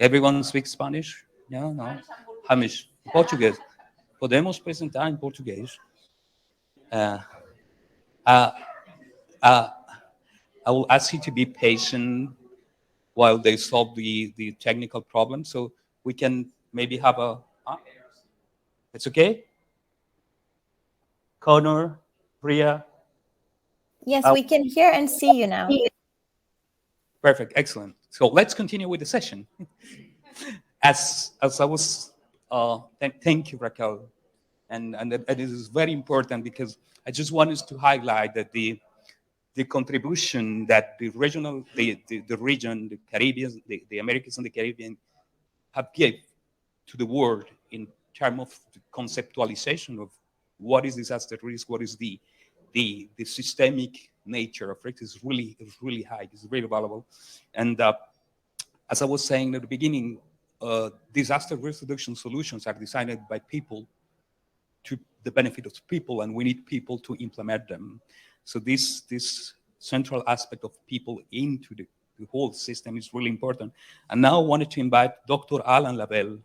Everyone speaks Spanish? Yeah, no. Hamish, português. Podemos presentar em português. Uh, I will ask you to be patient while they solve the technical problem, so we can maybe have a... It's okay? Connor, Ria? Yes, we can hear and see you now. Perfect, excellent. So let's continue with the session. As I was, thank you, Raquel. And it is very important because I just wanted to highlight that the contribution that the region, the Caribbean, the Americas and the Caribbean have given to the world in terms of the conceptualization of what is disaster risk, what is the systemic nature of risk is really high. It's very valuable. And as I was saying at the beginning, disaster risk reduction solutions are designed by people to the benefit of people, and we need people to implement them. So this central aspect of people into the whole system is really important. And now I wanted to invite Dr. Alan Labelle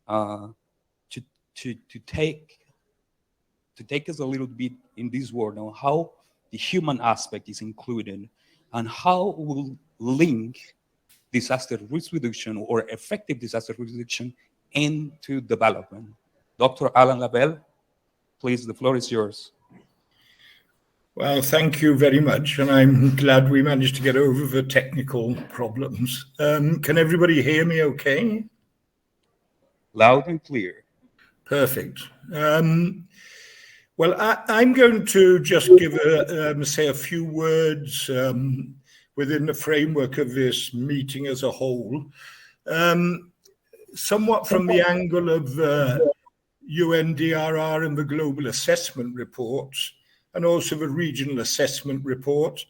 to take us a little bit in this world on how the human aspect is included and how we'll link disaster risk reduction or effective disaster risk reduction into development. Dr. Alan Labelle, please, the floor is yours. Well, thank you very much, and I'm glad we managed to get over the technical problems. Can everybody hear me okay? Loud and clear. Perfect. Well, I'm going to just give say a few words within the framework of this meeting as a whole, somewhat from the angle of UNDRR and the Global Assessment Reports, and also the Regional Assessment Report,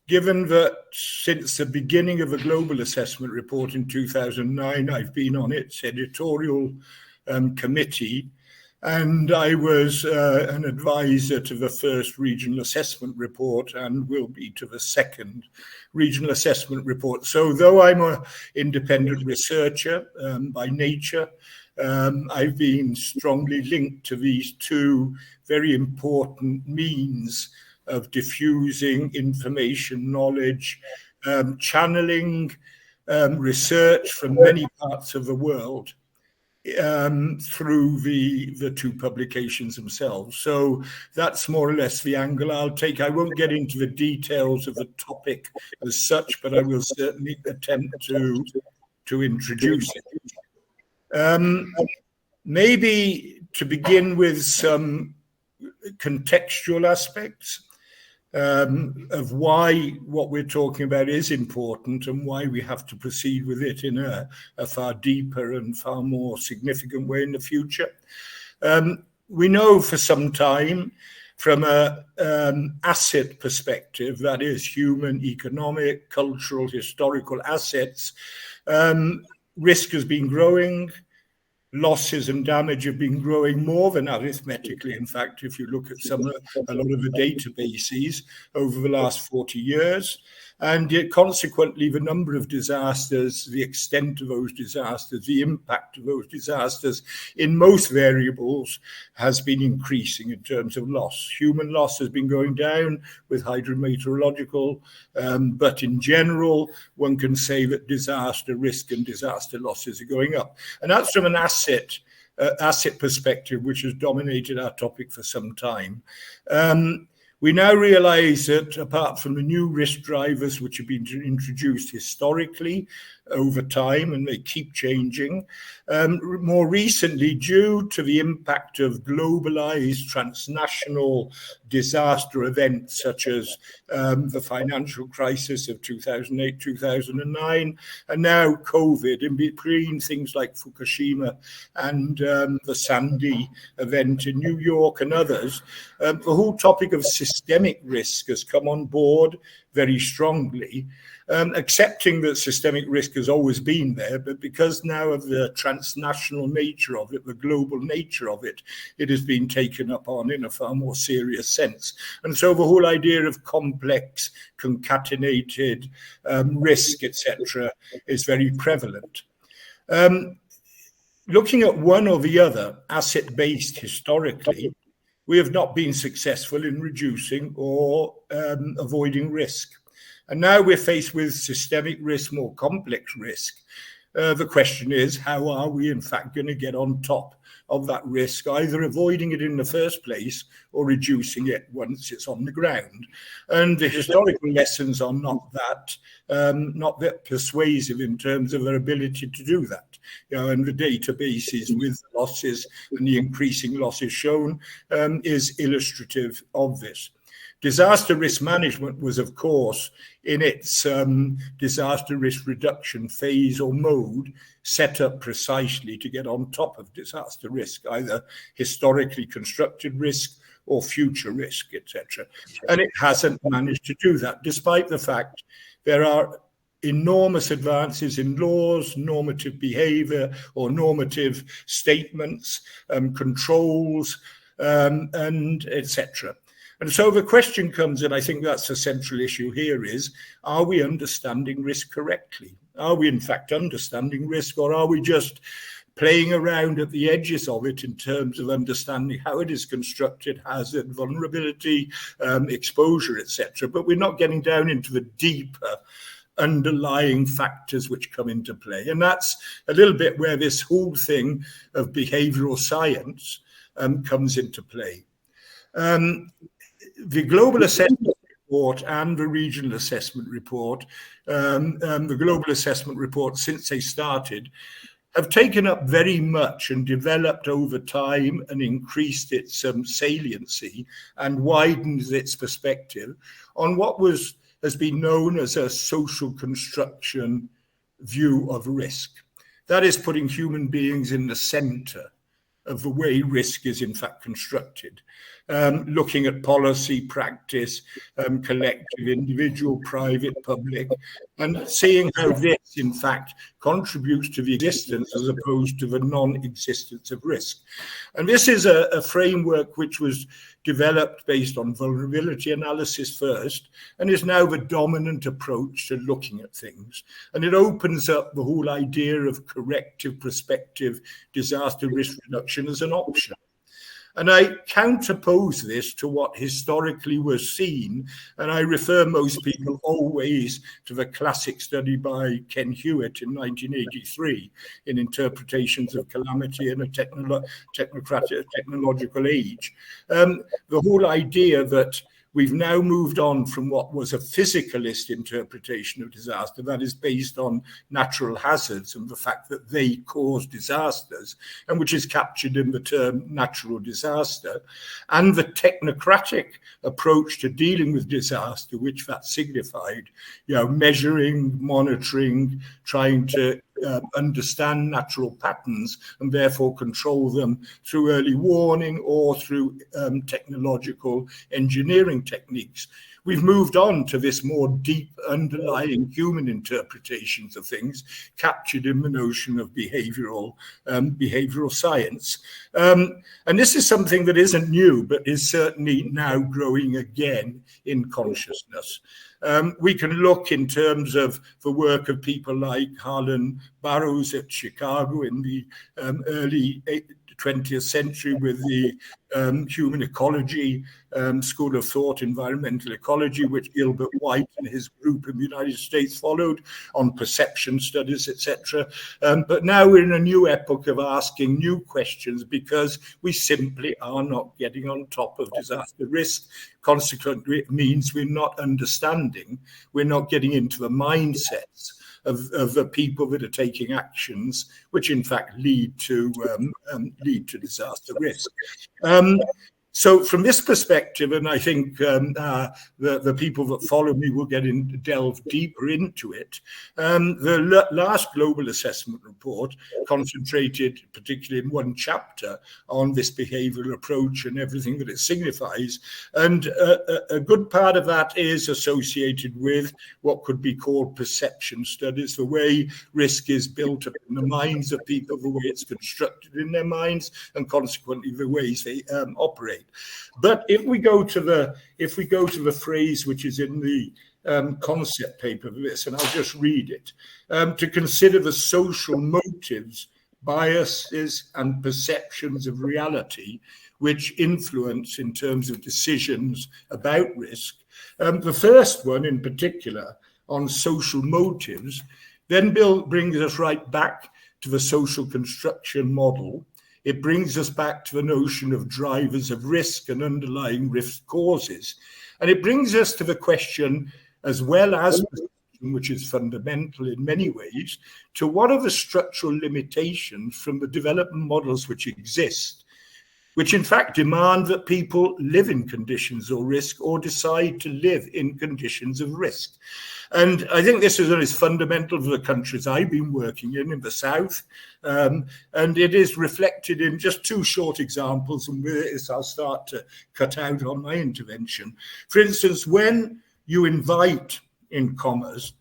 given that since the beginning of the Global Assessment Report in 2009, I've been on its editorial committee, and I was an advisor to the first Regional Assessment Report and will be to the second Regional Assessment Report. So though I'm an independent researcher by nature, I've been strongly linked to these two very important means of diffusing information, knowledge, channeling research from many parts of the world through the two publications themselves. So that's more or less the angle I'll take. I won't get into the details of the topic as such, but I will certainly attempt to introduce it. Maybe to begin with some contextual aspects of why what we're talking about is important and why we have to proceed with it in a far deeper and far more significant way in the future. We know for some time from an asset perspective, that is human, economic, cultural, historical assets, risk has been growing. Losses and damage have been growing more than arithmetically. In fact, if you look at a lot of the databases over the last 40 years, and yet consequently the number of disasters, the extent of those disasters, the impact of those disasters in most variables has been increasing in terms of loss. Human loss has been going down with hydrometeorological, but in general, one can say that disaster risk and disaster losses are going up. And that's from an asset perspective, which has dominated our topic for some time. We now realize that apart from the new risk drivers which have been introduced historically over time, and they keep changing, more recently, due to the impact of globalized transnational disaster events such as the financial crisis of 2008, 2009, and now COVID, in between things like Fukushima and the Sandy event in New York and others, the whole topic of systemic risk has come on board very strongly, accepting that systemic risk has always been there, but because now of the transnational nature of it, the global nature of it, it has been taken up on in a far more serious sense. And so the whole idea of complex, concatenated risk, etc., is very prevalent. Looking at one or the other, asset-based historically, we have not been successful in reducing or avoiding risk. And now we're faced with systemic risk, more complex risk. The question is, how are we in fact going to get on top of that risk, either avoiding it in the first place or reducing it once it's on the ground? And the historical lessons are not that persuasive in terms of their ability to do that. And the databases with losses and the increasing losses shown is illustrative of this. Disaster risk management was, of course, in its disaster risk reduction phase or mode, set up precisely to get on top of disaster risk, either historically constructed risk or future risk, etc. And it hasn't managed to do that, despite the fact there are enormous advances in laws, normative behavior or normative statements, controls, and etc. And so the question comes, and I think that's the central issue here, is, are we understanding risk correctly? Are we in fact understanding risk, or are we just playing around at the edges of it in terms of understanding how it is constructed, hazard, vulnerability, exposure, etc. But we're not getting down into the deeper underlying factors which come into play. And that's a little bit where this whole thing of behavioral science comes into play. The global assessment report and the regional assessment report, the global assessment report, since they started, have taken up very much and developed over time and increased its saliency and widened its perspective on what has been known as a social construction view of risk. That is putting human beings in the center of the way risk is in fact constructed, looking at policy, practice, collective, individual, private, public, and seeing how this in fact contributes to the existence as opposed to the non-existence of risk. And this is a framework which was developed based on vulnerability analysis first, and is now the dominant approach to looking at things. And it opens up the whole idea of corrective, prospective disaster risk reduction as an option. And I counterpose this to what historically was seen, and I refer most people always to the classic study by Ken Hewitt in 1983 in Interpretations of Calamity in a Technological Age. The whole idea that we've now moved on from what was a physicalist interpretation of disaster, that is based on natural hazards and the fact that they cause disasters, and which is captured in the term natural disaster, and the technocratic approach to dealing with disaster, which that signified, measuring, monitoring, trying to understand natural patterns and therefore control them through early warning or through technological engineering techniques. We've moved on to this more deep underlying human interpretations of things captured in the notion of behavioral science. And this is something that isn't new, but is certainly now growing again in consciousness. We can look in terms of the work of people like Harlan Barrows at Chicago in the early 20th century with the human ecology school of thought, environmental ecology, which Gilbert White and his group in the United States followed on perception studies, etc. But now we're in a new epoch of asking new questions because we simply are not getting on top of disaster risk. Consequently, it means we're not understanding, we're not getting into the mindsets of the people that are taking actions, which in fact lead to disaster risk. So from this perspective, and I think the people that follow me will delve deeper into it, the last global assessment report concentrated particularly in one chapter on this behavioral approach and everything that it signifies. And a good part of that is associated with what could be called perception studies, the way risk is built up in the minds of people, the way it's constructed in their minds, and consequently the ways they operate. But if we go to the phrase which is in the concept paper for this, and I'll just read it. To consider the social motives, biases, and perceptions of reality which influence in terms of decisions about risk. The first one in particular, on social motives, then brings us right back to the social construction model. It brings us back to the notion of drivers of risk and underlying risk causes. And it brings us to the question, as well as which is fundamental in many ways, to what are the structural limitations from the development models which exist, which in fact demand that people live in conditions of risk or decide to live in conditions of risk. And I think this is fundamental for the countries I've been working in the South. And it is reflected in just two short examples, and with this I'll start to cut out on my intervention. For instance, when you invite, in commas,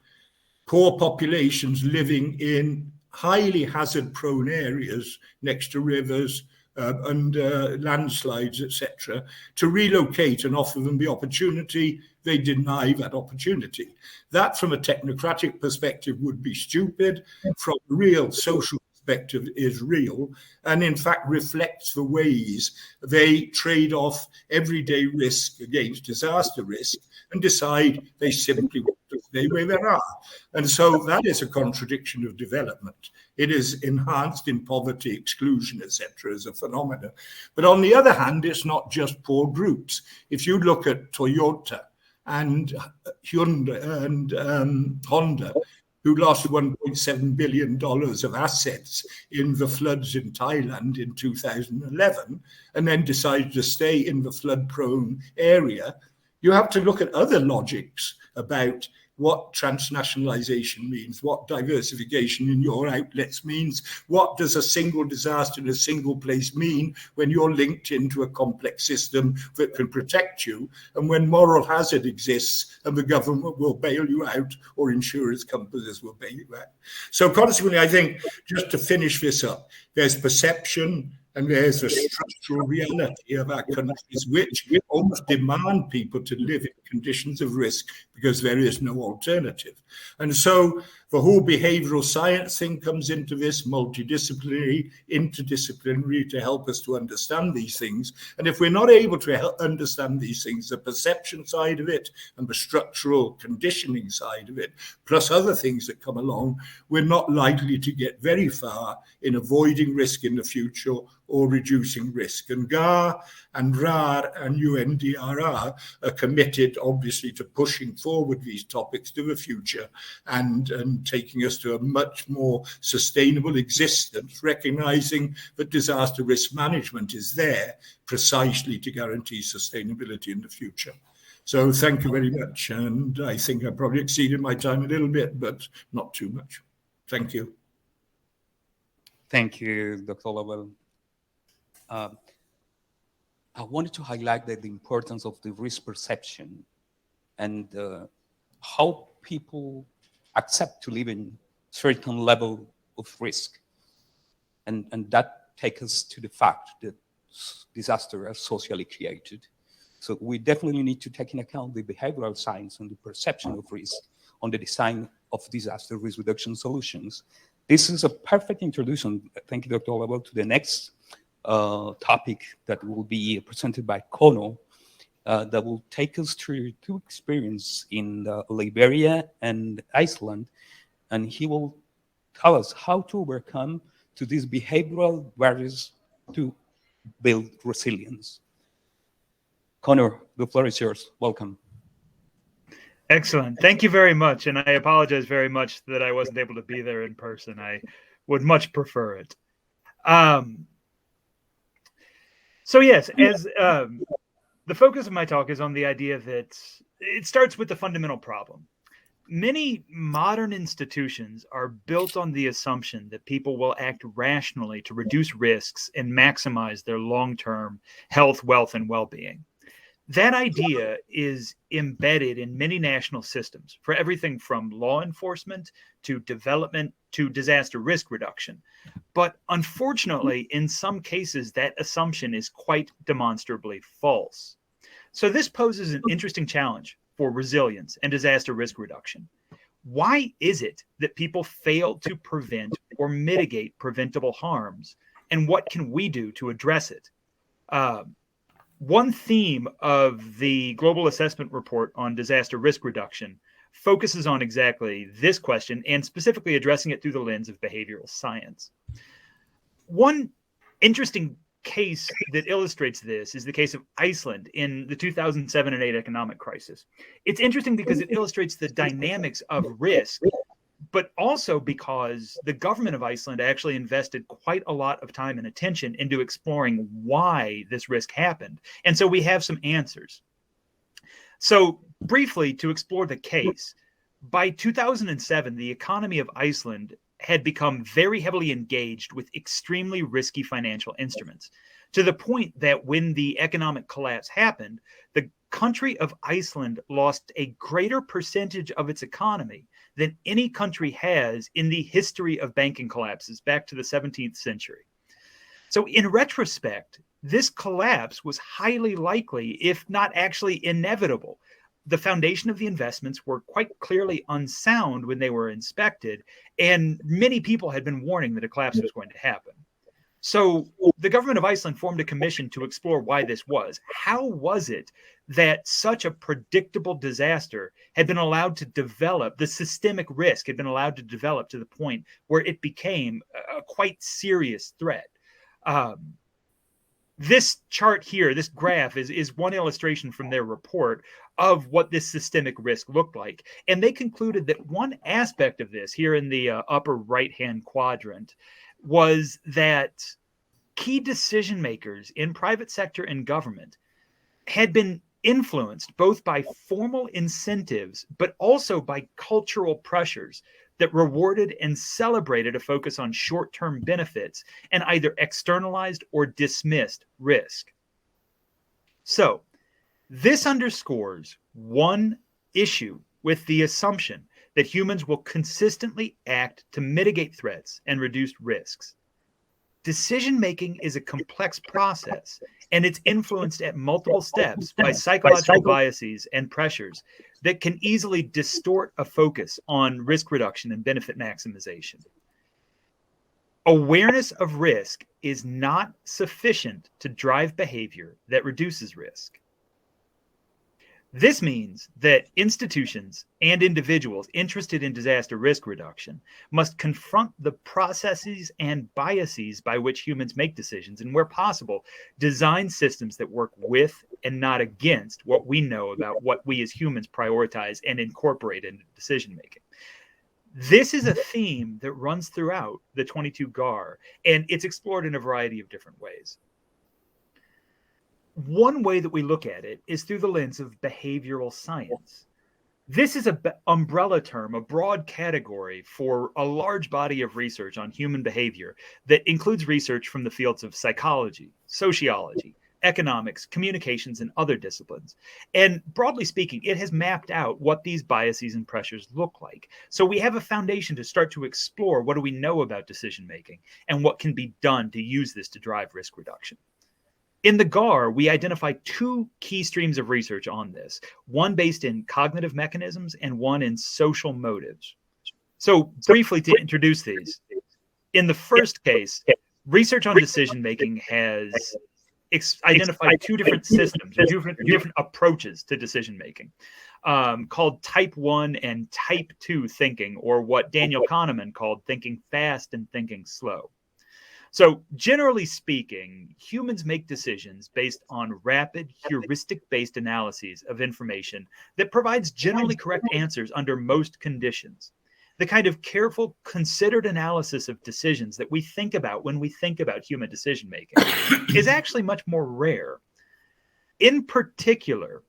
poor populations living in highly hazard-prone areas next to rivers, under landslides, etc., to relocate and offer them the opportunity, they deny that opportunity. That, from a technocratic perspective, would be stupid. From a real social perspective, is real, and in fact reflects the ways they trade off everyday risk against disaster risk and decide they simply want to stay where they are. And so that is a contradiction of development. It is enhanced in poverty, exclusion, etc., as a phenomenon. But on the other hand, it's not just poor groups. If you look at Toyota and Hyundai and Honda, who lost $1.7 billion of assets in the floods in Thailand in 2011, and then decided to stay in the flood-prone area, you have to look at other logics about what transnationalization means, what diversification in your outlets means, what does a single disaster in a single place mean when you're linked into a complex system that can protect you, and when moral hazard exists and the government will bail you out or insurance companies will bail you out. So consequently, I think, just to finish this up, there's perception, and there's a structural reality of our countries which almost demand people to live in conditions of risk because there is no alternative. And so the whole behavioral science thing comes into this, multidisciplinary, interdisciplinary, to help us to understand these things. And if we're not able to understand these things, the perception side of it and the structural conditioning side of it, plus other things that come along, we're not likely to get very far in avoiding risk in the future or reducing risk. And GAR and RAR and UNDRR are committed, obviously, to pushing forward these topics to the future and taking us to a much more sustainable existence, recognizing that disaster risk management is there precisely to guarantee sustainability in the future. So thank you very much. And I think I probably exceeded my time a little bit, but not too much. Thank you. Thank you, Dr. Lovell. I wanted to highlight the importance of the risk perception and how people accept to live in certain level of risk. And that takes us to the fact that disasters are socially created. So we definitely need to take into account the behavioral science and the perception of risk on the design of disaster risk reduction solutions. This is a perfect introduction, thank you, Dr. Lovell, to the next topic that will be presented by Kono, that will take us through two experiences in Liberia and Iceland, and he will tell us how to overcome to these behavioral barriers to build resilience. Connor, the floor is yours. Welcome. Excellent. Thank you very much. And I apologize very much that I wasn't able to be there in person. I would much prefer it. So yes, as the focus of my talk is on the idea that it starts with the fundamental problem. Many modern institutions are built on the assumption that people will act rationally to reduce risks and maximize their long-term health, wealth, and well-being. That idea is embedded in many national systems for everything from law enforcement to development to disaster risk reduction. But unfortunately, in some cases, that assumption is quite demonstrably false. So this poses an interesting challenge for resilience and disaster risk reduction. Why is it that people fail to prevent or mitigate preventable harms? And what can we do to address it? One theme of the Global Assessment Report on Disaster Risk Reduction focuses on exactly this question and specifically addressing it through the lens of behavioral science. One interesting case that illustrates this is the case of Iceland in the 2007 and 8 economic crisis. It's interesting because it illustrates the dynamics of risk, but also because the government of Iceland actually invested quite a lot of time and attention into exploring why this risk happened. And so we have some answers. So briefly, to explore the case, by 2007, the economy of Iceland had become very heavily engaged with extremely risky financial instruments, to the point that when the economic collapse happened, the country of Iceland lost a greater percentage of its economy than any country has in the history of banking collapses back to the 17th century. So in retrospect, this collapse was highly likely, if not actually inevitable. The foundation of the investments were quite clearly unsound when they were inspected, and many people had been warning that a collapse was going to happen. So the government of Iceland formed a commission to explore why this was. How was it that such a predictable disaster had been allowed to develop, the systemic risk had been allowed to develop to the point where it became a quite serious threat? This chart here, this graph, is one illustration from their report of what this systemic risk looked like. And they concluded that one aspect of this, here in the upper right-hand quadrant, was that key decision makers in private sector and government had been influenced both by formal incentives, but also by cultural pressures that rewarded and celebrated a focus on short-term benefits and either externalized or dismissed risk. So this underscores one issue with the assumption that humans will consistently act to mitigate threats and reduce risks. Decision-making is a complex process, and it's influenced at multiple steps by psychological biases and pressures that can easily distort a focus on risk reduction and benefit maximization. Awareness of risk is not sufficient to drive behavior that reduces risk. This means that institutions and individuals interested in disaster risk reduction must confront the processes and biases by which humans make decisions, and where possible, design systems that work with and not against what we know about what we as humans prioritize and incorporate into decision making. This is a theme that runs throughout the 22 GAR, and it's explored in a variety of different ways. One way that we look at it is through the lens of behavioral science. This is an umbrella term, a broad category for a large body of research on human behavior that includes research from the fields of psychology, sociology, economics, communications, and other disciplines. And broadly speaking, it has mapped out what these biases and pressures look like. So we have a foundation to start to explore what do we know about decision making and what can be done to use this to drive risk reduction. In the GAR, we identify two key streams of research on this, one based in cognitive mechanisms and one in social motives. So briefly to introduce these, in the first case, research on decision-making has identified two different systems, different approaches to decision-making, called type 1 and type 2 thinking, or what Daniel Kahneman called thinking fast and thinking slow. So generally speaking, humans make decisions based on rapid, heuristic-based analyses of information that provides generally correct answers under most conditions. The kind of careful, considered analysis of decisions that we think about when we think about human decision-making is actually much more rare. In particular,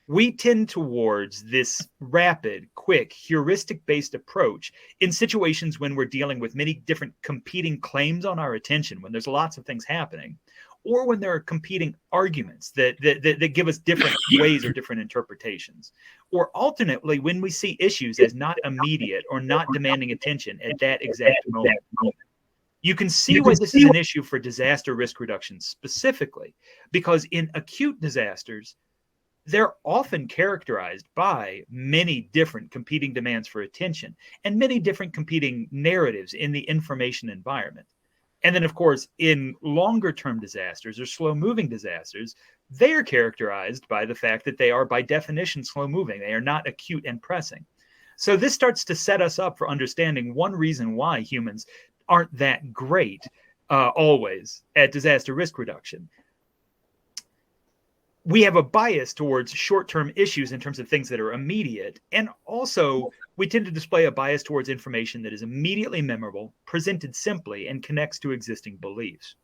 we tend towards this rapid, quick, heuristic-based approach in situations when we're dealing with many different competing claims on our attention, when there's lots of things happening, or when there are competing arguments that give us different ways or different interpretations. Or alternately, when we see issues as not immediate or not demanding attention at that exact moment. You can see why this is an issue for disaster risk reduction specifically, because in acute disasters, they're often characterized by many different competing demands for attention and many different competing narratives in the information environment. And then, of course, in longer term disasters or slow moving disasters, they are characterized by the fact that they are, by definition, slow moving. They are not acute and pressing. So this starts to set us up for understanding one reason why humans aren't that great always at disaster risk reduction. We have a bias towards short-term issues in terms of things that are immediate. And also, we tend to display a bias towards information that is immediately memorable, presented simply, and connects to existing beliefs.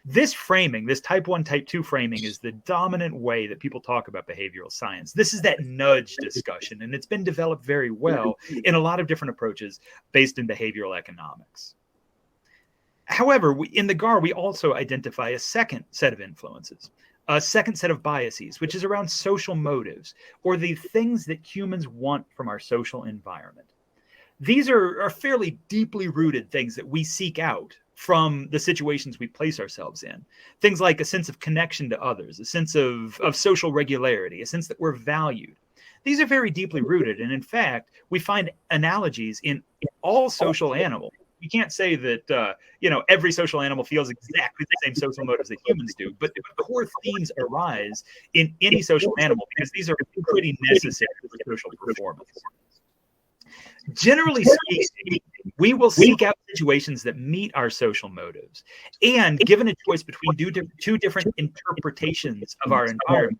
This framing, this type 1, type 2 framing, is the dominant way that people talk about behavioral science. This is that nudge discussion, and it's been developed very well in a lot of different approaches based in behavioral economics. However, in the GAR, we also identify a second set of influences, a second set of biases, which is around social motives, or the things that humans want from our social environment. These are fairly deeply rooted things that we seek out from the situations we place ourselves in. Things like a sense of connection to others, a sense of social regularity, a sense that we're valued. These are very deeply rooted. And in fact, we find analogies in all social animals. We can't say that every social animal feels exactly the same social motives that humans do, but the core themes arise in any social animal because these are pretty necessary for social performance. Generally speaking, we will seek out situations that meet our social motives. And given a choice between two different interpretations of our environment,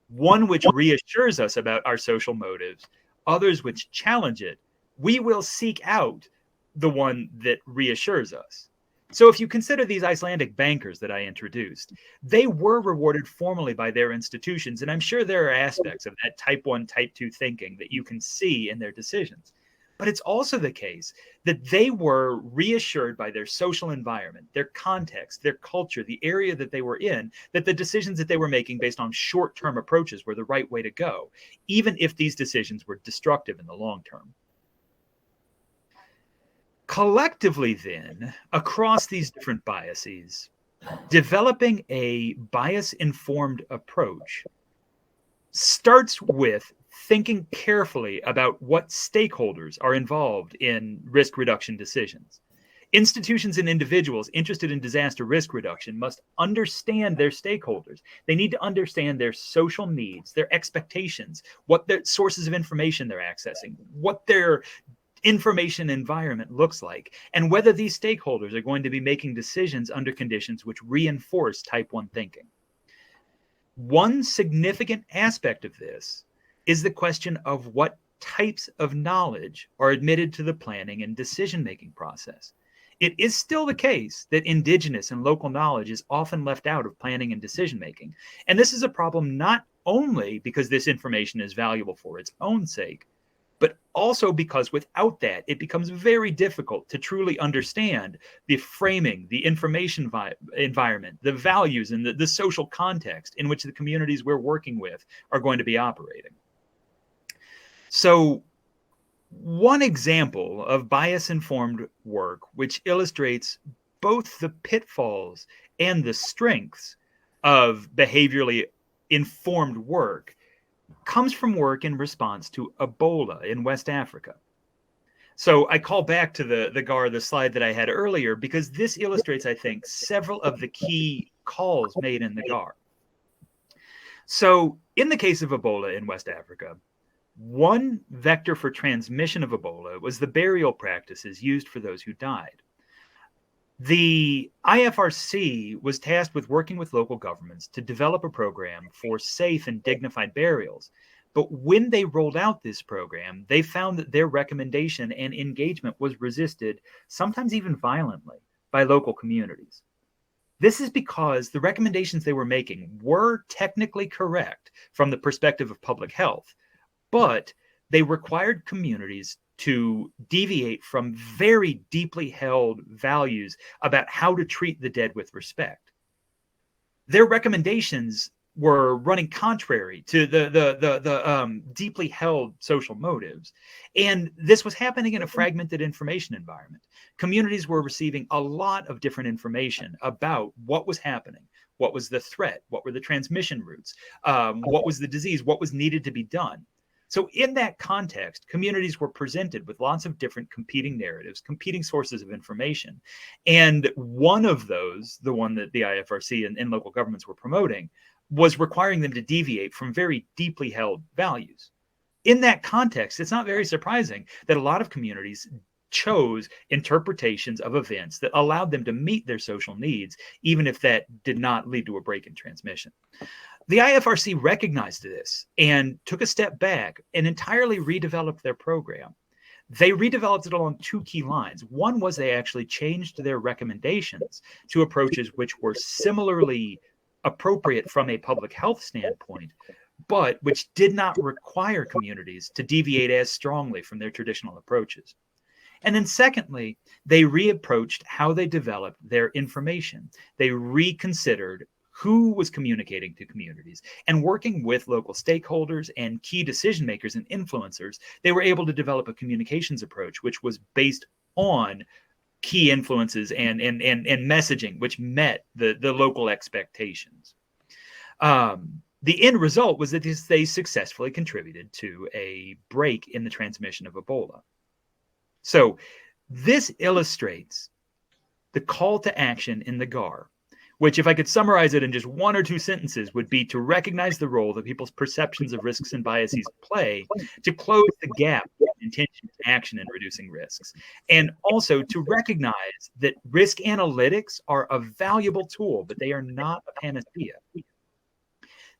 one which reassures us about our social motives, others which challenge it, we will seek out the one that reassures us. So if you consider these Icelandic bankers that I introduced, they were rewarded formally by their institutions. And I'm sure there are aspects of that type 1, type 2 thinking that you can see in their decisions. But it's also the case that they were reassured by their social environment, their context, their culture, the area that they were in, that the decisions that they were making based on short-term approaches were the right way to go, even if these decisions were destructive in the long term. Collectively, then, across these different biases, developing a bias-informed approach starts with thinking carefully about what stakeholders are involved in risk reduction decisions. Institutions and individuals interested in disaster risk reduction must understand their stakeholders. They need to understand their social needs, their expectations, what their sources of information they're accessing, what their information environment looks like, and whether these stakeholders are going to be making decisions under conditions which reinforce type 1 thinking. One significant aspect of this is the question of what types of knowledge are admitted to the planning and decision-making process. It is still the case that indigenous and local knowledge is often left out of planning and decision-making. And this is a problem not only because this information is valuable for its own sake, but also because without that, it becomes very difficult to truly understand the framing, the information environment, the values, and the social context in which the communities we're working with are going to be operating. So one example of bias-informed work which illustrates both the pitfalls and the strengths of behaviorally informed work comes from work in response to Ebola in West Africa. So I call back to the slide that I had earlier, because this illustrates, I think, several of the key calls made in the GAR. So in the case of Ebola in West Africa, one vector for transmission of Ebola was the burial practices used for those who died. The IFRC was tasked with working with local governments to develop a program for safe and dignified burials. But when they rolled out this program, they found that their recommendation and engagement was resisted, sometimes even violently, by local communities. This is because the recommendations they were making were technically correct from the perspective of public health, but they required communities to deviate from very deeply held values about how to treat the dead with respect. Their recommendations were running contrary to the deeply held social motives. And this was happening in a fragmented information environment. Communities were receiving a lot of different information about what was happening, What was the threat? What were the transmission routes? What was the disease? What was needed to be done? So in that context, communities were presented with lots of different competing narratives, competing sources of information. And one of those, the one that the IFRC and local governments were promoting, was requiring them to deviate from very deeply held values. In that context, it's not very surprising that a lot of communities chose interpretations of events that allowed them to meet their social needs, even if that did not lead to a break in transmission. The IFRC recognized this and took a step back and entirely redeveloped their program. They redeveloped it along two key lines. One was they actually changed their recommendations to approaches which were similarly appropriate from a public health standpoint, but which did not require communities to deviate as strongly from their traditional approaches. And then secondly, they reapproached how they developed their information. They reconsidered who was communicating to communities, and working with local stakeholders and key decision makers and influencers, they were able to develop a communications approach which was based on key influences and messaging which met the local expectations. The end result was that they successfully contributed to a break in the transmission of Ebola. So this illustrates the call to action in the GAR, which, if I could summarize it in just one or two sentences, would be to recognize the role that people's perceptions of risks and biases play to close the gap between intention and action in reducing risks, and also to recognize that risk analytics are a valuable tool, but they are not a panacea.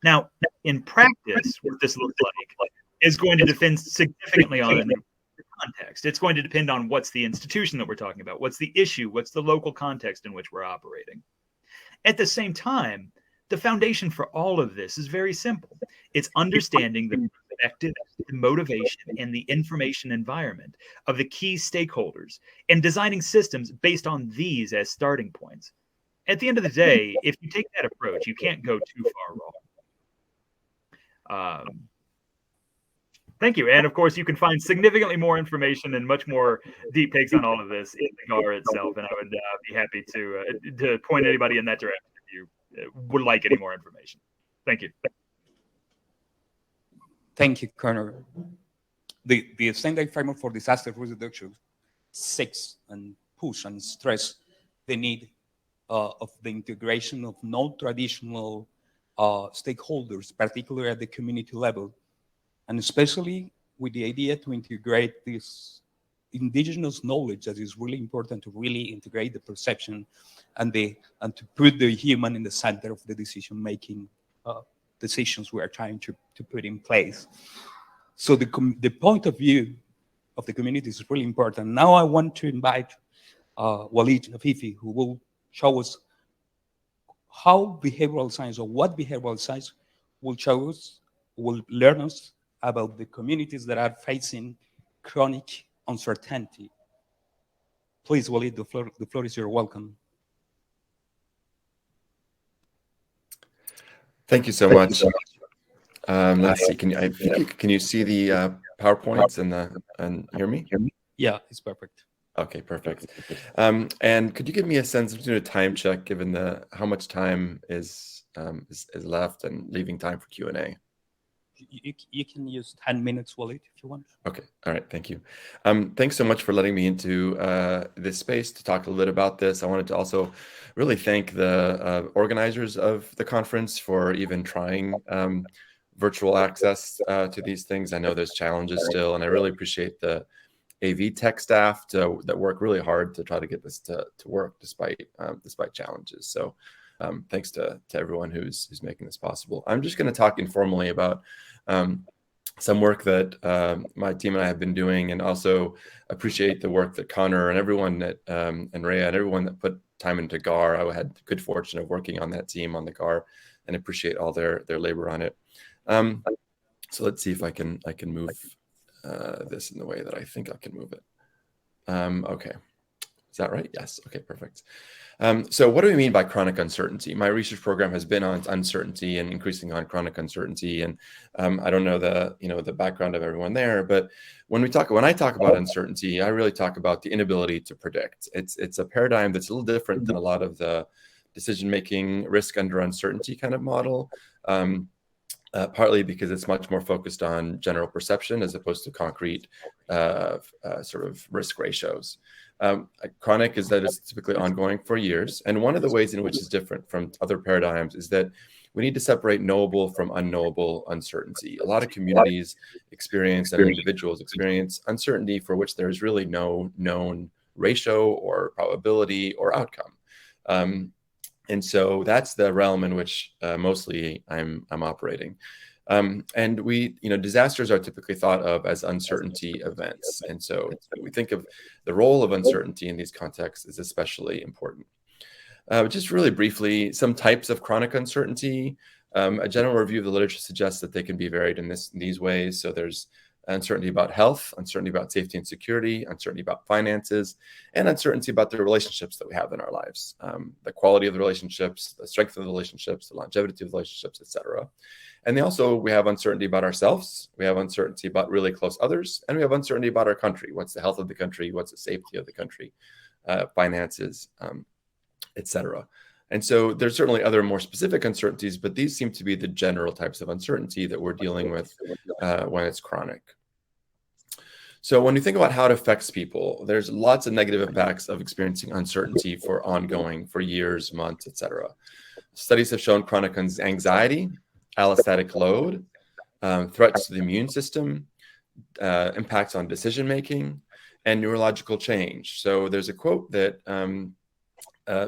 Now, in practice, what this looks like is going to depend significantly on the context. It's going to depend on what's the institution that we're talking about, what's the issue, what's the local context in which we're operating. At the same time, the foundation for all of this is very simple. It's understanding the perspective, the motivation, and the information environment of the key stakeholders and designing systems based on these as starting points. At the end of the day, if you take that approach, you can't go too far wrong. Thank you. And of course, you can find significantly more information and much more deep takes on all of this in the GAR itself. And I would be happy to point anybody in that direction if you would like any more information. Thank you. Thank you, Connor. The standard framework for disaster risk reduction seeks and push and stress the need of the integration of non-traditional stakeholders, particularly at the community level, and especially with the idea to integrate this indigenous knowledge that is really important to really integrate the perception and to put the human in the center of the decision-making decisions we are trying to put in place. So the point of view of the community is really important. Now I want to invite Walid Afifi, who will show us how behavioral science, or what behavioral science will show us, will learn us about the communities that are facing chronic uncertainty. Please, Walid, the floor is yours. Welcome. Thank you so much. Let's see. Can you see the PowerPoints and hear me? Yeah, it's perfect. Okay, perfect. And could you give me a sense of doing a time check, given how much time is left and leaving time for Q&A? You can use 10 minutes, Walid, if you want. Okay. All right. Thank you. Thanks so much for letting me into this space to talk a little bit about this. I wanted to also really thank the organizers of the conference for even trying virtual access to these things. I know there's challenges still, and I really appreciate the AV tech staff that work really hard to try to get this to work despite challenges. So thanks to everyone who's making this possible. I'm just going to talk informally about some work that my team and I have been doing, and also appreciate the work that Connor and everyone that and Rhea and everyone that put time into GAR. I had the good fortune of working on that team on the GAR, and appreciate all their labor on it. So let's see if I can move this in the way that I think I can move it. Okay. Is that right? Yes. Okay, perfect. So what do we mean by chronic uncertainty? My research program has been on uncertainty and increasingly on chronic uncertainty. And I don't know the background of everyone there, but when I talk about uncertainty, I really talk about the inability to predict. It's a paradigm that's a little different than a lot of the decision-making risk under uncertainty kind of model, partly because it's much more focused on general perception as opposed to concrete sort of risk ratios. Chronic is that it's typically ongoing for years. And one of the ways in which it's different from other paradigms is that we need to separate knowable from unknowable uncertainty. A lot of communities experience and individuals experience uncertainty for which there's really no known ratio or probability or outcome. And so that's the realm in which mostly I'm operating. And disasters are typically thought of as uncertainty events. And so we think of the role of uncertainty in these contexts is especially important. Just really briefly, some types of chronic uncertainty. A general review of the literature suggests that they can be varied in these ways. So there's uncertainty about health, uncertainty about safety and security, uncertainty about finances, and uncertainty about the relationships that we have in our lives, the quality of the relationships, the strength of the relationships, the longevity of the relationships, etc. And we have uncertainty about ourselves, we have uncertainty about really close others, and we have uncertainty about our country. What's the health of the country? What's the safety of the country? Finances, etc. And so there's certainly other more specific uncertainties, but these seem to be the general types of uncertainty that we're dealing with when it's chronic. So when you think about how it affects people, there's lots of negative impacts of experiencing uncertainty for years, months, etc. Studies have shown chronic anxiety, allostatic load, threats to the immune system, impacts on decision-making, and neurological change. So there's a quote that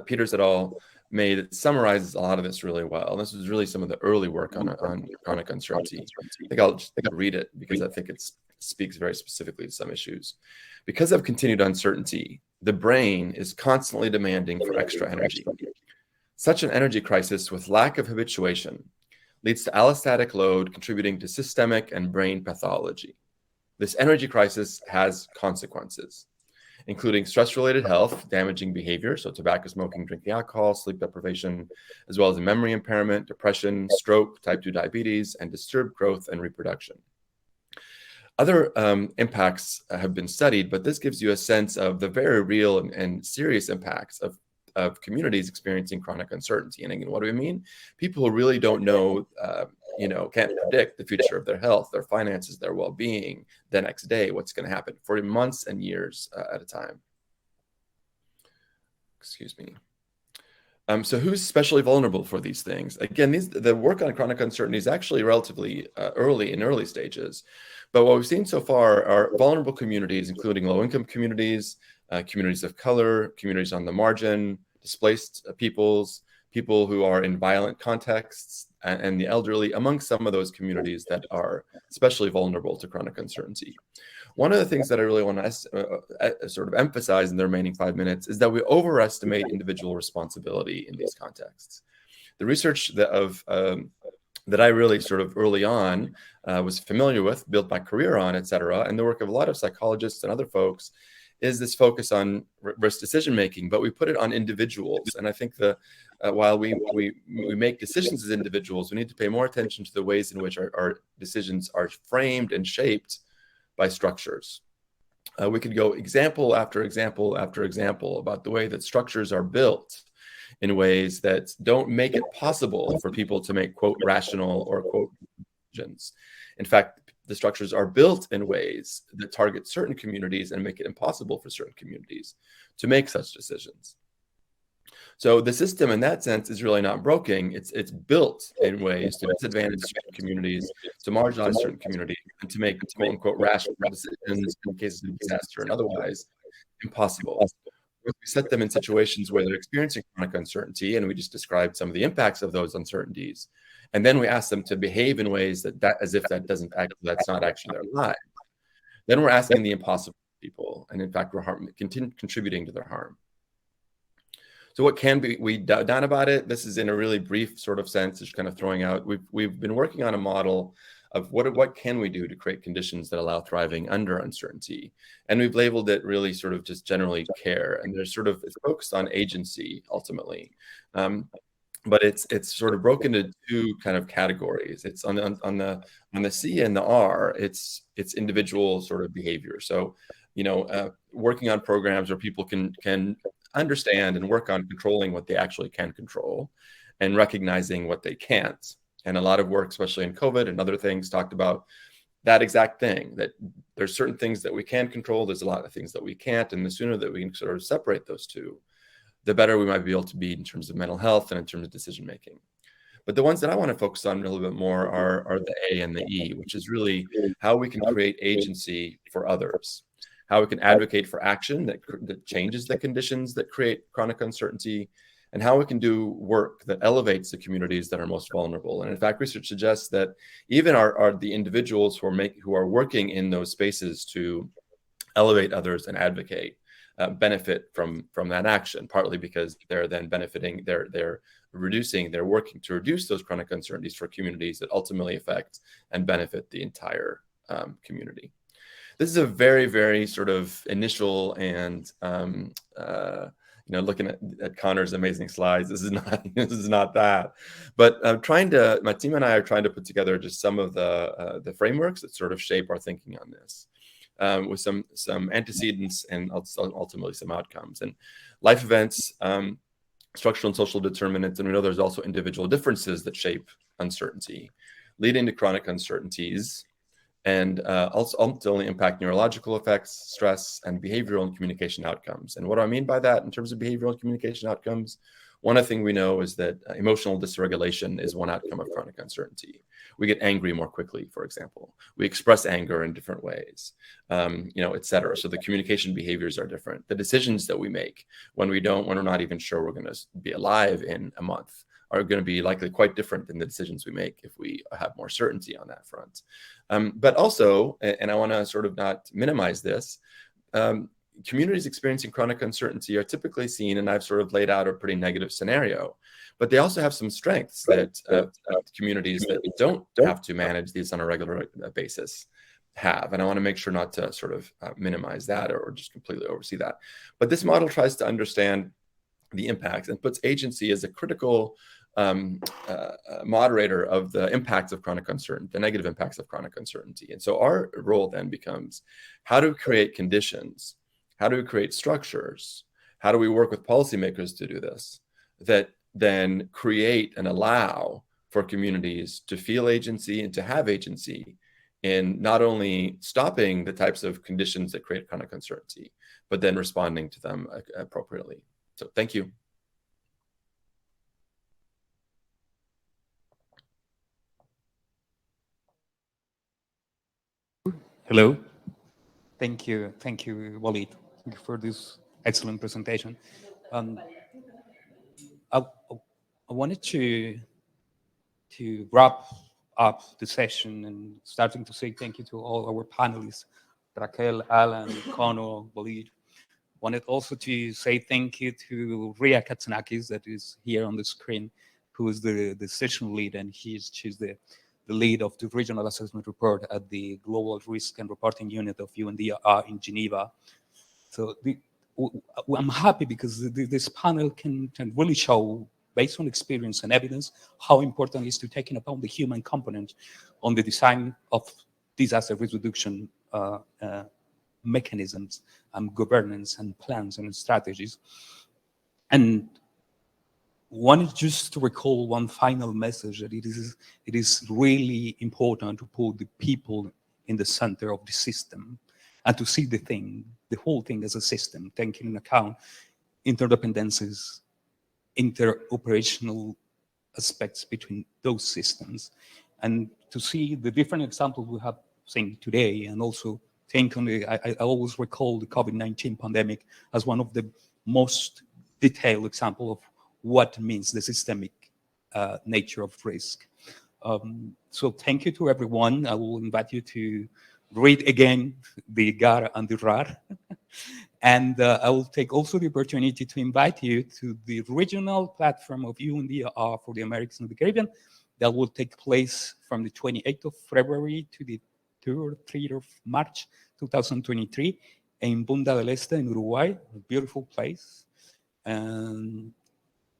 Peters et al. Made that summarizes a lot of this really well. And this was really some of the early work on chronic uncertainty. I think I'll just read it because I think it speaks very specifically to some issues. Because of continued uncertainty, the brain is constantly demanding for extra energy. Such an energy crisis with lack of habituation leads to allostatic load contributing to systemic and brain pathology. This energy crisis has consequences, including stress-related health, damaging behavior, so tobacco smoking, drinking alcohol, sleep deprivation, as well as memory impairment, depression, stroke, type 2 diabetes, and disturbed growth and reproduction. Other impacts have been studied, but this gives you a sense of the very real and serious impacts of communities experiencing chronic uncertainty. And again, what do we mean? People who really don't know, can't predict the future of their health, their finances, their well-being, the next day, what's going to happen for months and years at a time. Excuse me. So who's especially vulnerable for these things? Again, the work on chronic uncertainty is actually relatively early stages. But what we've seen so far are vulnerable communities, including low-income communities, communities of color, communities on the margin, displaced peoples, people who are in violent contexts, and the elderly, among some of those communities that are especially vulnerable to chronic uncertainty. One of the things that I really want to sort of emphasize in the remaining 5 minutes is that we overestimate individual responsibility in these contexts. The research that I really sort of early on was familiar with, built my career on, et cetera, and the work of a lot of psychologists and other folks is this focus on risk decision-making, but we put it on individuals. And I think while we make decisions as individuals, we need to pay more attention to the ways in which our decisions are framed and shaped by structures. We could go example after example after example about the way that structures are built in ways that don't make it possible for people to make, quote, rational or, quote, decisions. In fact, the structures are built in ways that target certain communities and make it impossible for certain communities to make such decisions. So the system in that sense is really not broken. It's built in ways to disadvantage certain communities, to marginalize certain communities, and to make, quote unquote, rational decisions in cases of disaster and otherwise impossible. We set them in situations where they're experiencing chronic uncertainty, and we just described some of the impacts of those uncertainties. And then we ask them to behave in ways that as if that's not actually their life. Then we're asking the impossible people, and in fact, we're contributing to their harm. So what can we done about it? This is in a really brief sort of sense, just kind of throwing out. We've been working on a model of what can we do to create conditions that allow thriving under uncertainty, and we've labeled it really sort of just generally care. And it's focused on agency ultimately, but it's sort of broken into two kind of categories. It's on the C and the R. It's individual sort of behavior. So working on programs where people can understand and work on controlling what they actually can control and recognizing what they can't. And a lot of work, especially in COVID and other things, talked about that exact thing, that there's certain things that we can control, there's a lot of things that we can't, and the sooner that we can sort of separate those two, the better we might be able to be in terms of mental health and in terms of decision making. But the ones that I want to focus on a little bit more are the A and the E, which is really how we can create agency for others, how we can advocate for action that changes the conditions that create chronic uncertainty, and how we can do work that elevates the communities that are most vulnerable. And in fact, research suggests that even the individuals who are working in those spaces to elevate others and advocate benefit from that action, partly because they're then benefiting, they're working to reduce those chronic uncertainties for communities that ultimately affect and benefit the entire community. This is a very, very sort of initial and looking at Connor's amazing slides, this is not that. But my team and I are trying to put together just some of the frameworks that sort of shape our thinking on this, with some antecedents and ultimately some outcomes. And life events, structural and social determinants, and we know there's also individual differences that shape uncertainty, leading to chronic uncertainties, and also ultimately impact neurological effects, stress, and behavioral and communication outcomes. And what do I mean by that in terms of behavioral and communication outcomes? One thing we know is that emotional dysregulation is one outcome of chronic uncertainty. We get angry more quickly, for example. We express anger in different ways, et cetera. So the communication behaviors are different. The decisions that we make when we're not even sure we're going to be alive in a month are going to be likely quite different than the decisions we make if we have more certainty on that front. But also, and I want to sort of not minimize this, communities experiencing chronic uncertainty are typically seen, and I've sort of laid out a pretty negative scenario, but they also have some strengths that communities that don't have to manage these on a regular basis have. And I want to make sure not to sort of minimize that or just completely oversee that. But this model tries to understand the impacts and puts agency as a critical moderator of the impacts of chronic uncertainty, the negative impacts of chronic uncertainty. And so our role then becomes, how do we create conditions? How do we create structures? How do we work with policymakers to do this, that then create and allow for communities to feel agency and to have agency in not only stopping the types of conditions that create chronic uncertainty, but then responding to them appropriately. So thank you. Hello. Thank you, Walid. Thank you for this excellent presentation. I wanted to wrap up the session and starting to say thank you to all our panelists, Raquel, Alan, Connor, Walid. Wanted also to say thank you to Ria Katsanakis, that is here on the screen, who is the session lead, and she's the lead of the regional assessment report at the Global Risk and Reporting Unit of UNDR in Geneva. So I'm happy because this panel can really show, based on experience and evidence, how important it is to take into account the human component on the design of disaster risk reduction mechanisms and governance and plans and strategies. And wanted just to recall one final message, that it is really important to put the people in the center of the system and to see the whole thing as a system, taking into account interdependencies, interoperational aspects between those systems, and to see the different examples we have seen today, and also think on I always recall the COVID-19 pandemic as one of the most detailed example of what means the systemic nature of risk. So thank you to everyone. I will invite you to read again the GAR and the RAR. And I will take also the opportunity to invite you to the regional platform of UNDR for the Americas and the Caribbean that will take place from the 28th of February to the 3rd of March 2023 in Punta del Este in Uruguay, a beautiful place. And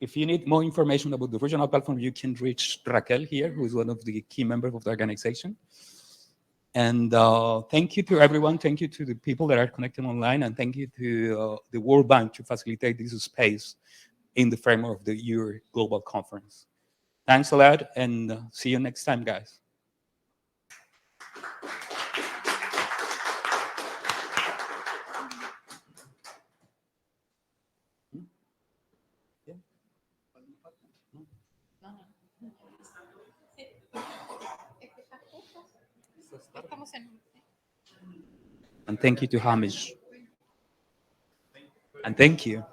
if you need more information about the regional platform, you can reach Raquel here, who is one of the key members of the organization. And thank you to everyone. Thank you to the people that are connected online, and thank you to the World Bank to facilitate this space in the framework of the UR Global Conference. Thanks a lot, and see you next time, guys. And thank you to Hamish. And thank you.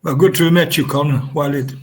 Well, good to have met you, Con, Walid.